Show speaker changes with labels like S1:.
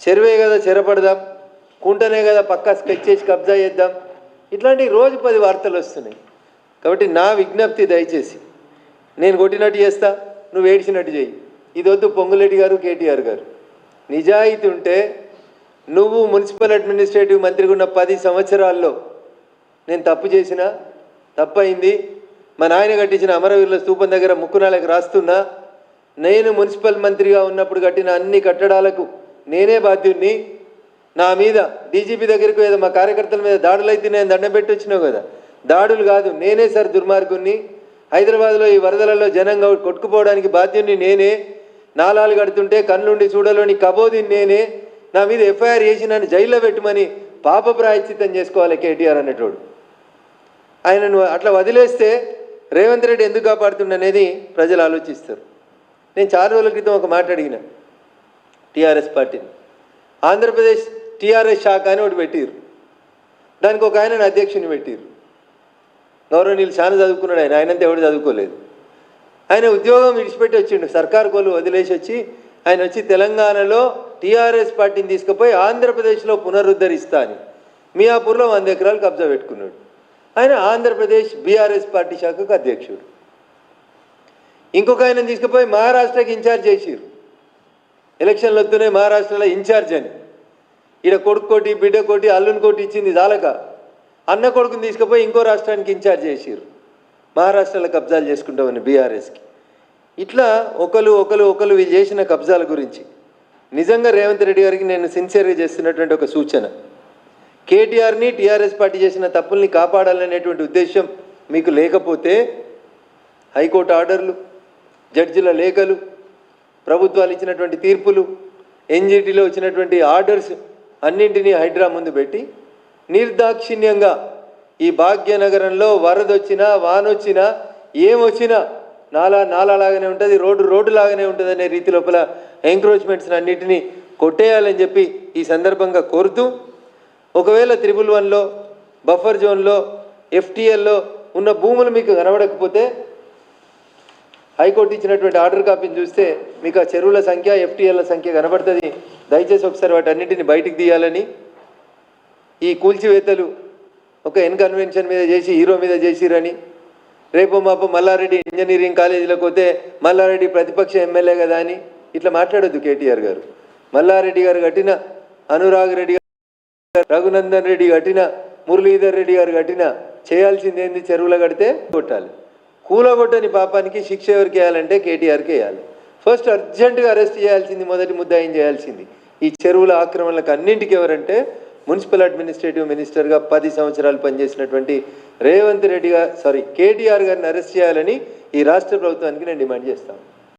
S1: చెరువే కదా చెరపడదాం, కుంటనే కదా పక్కా స్కెచ్ చేసి కబ్జా చేద్దాం, ఇట్లాంటి రోజు 10 వార్తలు వస్తున్నాయి. కాబట్టి నా విజ్ఞప్తి, దయచేసి నేను కొట్టినట్టు చేస్తా, నువ్వు ఏడ్చినట్టు చేయి. ఇది వద్దు. పొంగులేటి గారు, కేటీఆర్ గారు, నిజాయితీ ఉంటే నువ్వు మున్సిపల్ అడ్మినిస్ట్రేటివ్ మంత్రిగా ఉన్న 10 సంవత్సరాల్లో నేను తప్పు చేసినా, తప్పయింది, మా నాయన కట్టించిన అమరవీరుల స్తూపం దగ్గర ముక్కునాలకు రాస్తున్నా, నేను మున్సిపల్ మంత్రిగా ఉన్నప్పుడు కట్టిన అన్ని కట్టడాలకు నేనే బాధ్యుడిని, నా మీద డీజీపీ దగ్గరికి ఏదో మా కార్యకర్తల మీద దాడులు అయితే నేను దండం పెట్టి వచ్చినావు కదా, దాడులు కాదు, నేనే సార్ దుర్మార్గుణ్ణి, హైదరాబాద్లో ఈ వరదలలో జనంగా కొట్టుకుపోవడానికి బాధ్యుడిని నేనే, నాలాలు కడుతుంటే కళ్ళుండి చూడలోని కబోదిని నేనే, నా మీద ఎఫ్ఐఆర్ చేసి నన్ను జైల్లో పెట్టమని పాప ప్రాయశ్చిత్తం చేసుకోవాలి కేటీఆర్ అనేటోడు. ఆయనను అట్లా వదిలేస్తే రేవంత్ రెడ్డి ఎందుకు కాపాడుతుండనేది ప్రజలు ఆలోచిస్తారు. నేను చాలా రోజుల క్రితం ఒక మాట అడిగిన టీఆర్ఎస్ పార్టీని. ఆంధ్రప్రదేశ్ టీఆర్ఎస్ శాఖ అని ఒకటి పెట్టిరు, దానికి ఒక ఆయన అధ్యక్షుని పెట్టిరు. గౌరవనీయులు చాలా చదువుకున్నాడు ఆయన, ఆయనంతా ఎవడు చదువుకోలేదు. ఆయన ఉద్యోగం విడిచిపెట్టి వచ్చిండు, సర్కారు కోలు వదిలేసి వచ్చి ఆయన వచ్చి తెలంగాణలో టీఆర్ఎస్ పార్టీని తీసుకుపోయి ఆంధ్రప్రదేశ్లో పునరుద్ధరిస్తా అని మియాపూర్లో 100 ఎకరాలు కబ్జా పెట్టుకున్నాడు. ఆయన ఆంధ్రప్రదేశ్ బీఆర్ఎస్ పార్టీ శాఖకు అధ్యక్షుడు. ఇంకొక ఆయన తీసుకుపోయి మహారాష్ట్రకి ఇన్ఛార్జ్ చేసిరు. ఎలక్షన్లు వస్తున్నాయి, మహారాష్ట్రలో ఇన్ఛార్జ్ అని. ఈడ కొడుకు కోటి, బిడ్డ కోటి, అల్లుని కోటి ఇచ్చింది చాలక అన్న కొడుకుని తీసుకుపోయి ఇంకో రాష్ట్రానికి ఇన్ఛార్జ్ చేసిరు. మహారాష్ట్రలో కబ్జాలు చేసుకుంటామని బీఆర్ఎస్కి. ఇట్లా ఒకరు వీళ్ళు చేసిన కబ్జాల గురించి నిజంగా రేవంత్ రెడ్డి గారికి నేను సిన్సియర్గా చేస్తున్నటువంటి ఒక సూచన, కేటీఆర్ని టీఆర్ఎస్ పార్టీ చేసిన తప్పుల్ని కాపాడాలనేటువంటి ఉద్దేశం మీకు లేకపోతే హైకోర్టు ఆర్డర్లు, జడ్జిల లేఖలు, ప్రభుత్వాలు ఇచ్చినటువంటి తీర్పులు, ఎన్జిటిలో వచ్చినటువంటి ఆర్డర్స్ అన్నింటినీ హైడ్రా ముందు పెట్టి నిర్దాక్షిణ్యంగా ఈ భాగ్యనగరంలో వరదొచ్చినా, వానొచ్చినా, ఏమొచ్చినా నాలాగానే ఉంటుంది, రోడ్డు లాగానే ఉంటుంది అనే రీతి లోపల ఎంక్రోచ్మెంట్స్ అన్నింటినీ కొట్టేయాలని చెప్పి ఈ సందర్భంగా కోరుతూ, ఒకవేళ 111లో బఫర్ జోన్లో ఎఫ్టీఎల్లో ఉన్న భూములు మీకు కనబడకపోతే హైకోర్టు ఇచ్చినటువంటి ఆర్డర్ కాపీని చూస్తే మీకు ఆ చెరువుల సంఖ్య, ఎఫ్టీఎల్ల సంఖ్య కనబడుతుంది. దయచేసి ఒకసారి వాటి అన్నింటిని బయటికి తీయాలని, ఈ కూల్చివేతలు ఒక కన్వెన్షన్ మీద చేసి హీరో మీద చేసిరని, రేపు మాపు మల్లారెడ్డి ఇంజనీరింగ్ కాలేజీలోకి పోతే మల్లారెడ్డి ప్రతిపక్ష ఎమ్మెల్యే కదా అని ఇట్లా మాట్లాడొద్దు కేటీఆర్ గారు. మల్లారెడ్డి గారు కట్టిన, అనురాగ్ రెడ్డి గారు, రఘునందన్ రెడ్డి కట్టిన, మురళీధర్ రెడ్డి గారు కట్టిన, చేయాల్సింది ఏంది, చెరువులు కడితే కొట్టాలి. కూలగొట్టని పాపానికి శిక్ష ఎవరికి వేయాలంటే కేటీఆర్కి వేయాలి. ఫస్ట్ అర్జెంటుగా అరెస్ట్ చేయాల్సింది, మొదటి ముద్దాయిని చేయాల్సింది ఈ చెరువుల ఆక్రమణలకు అన్నింటికి ఎవరంటే మున్సిపల్ అడ్మినిస్ట్రేటివ్ మినిస్టర్గా 10 సంవత్సరాలు పనిచేసినటువంటి రేవంత్ రెడ్డి గారు, కేటీఆర్ గారిని అరెస్ట్ చేయాలని ఈ రాష్ట్ర ప్రభుత్వానికి నేను డిమాండ్ చేస్తాను.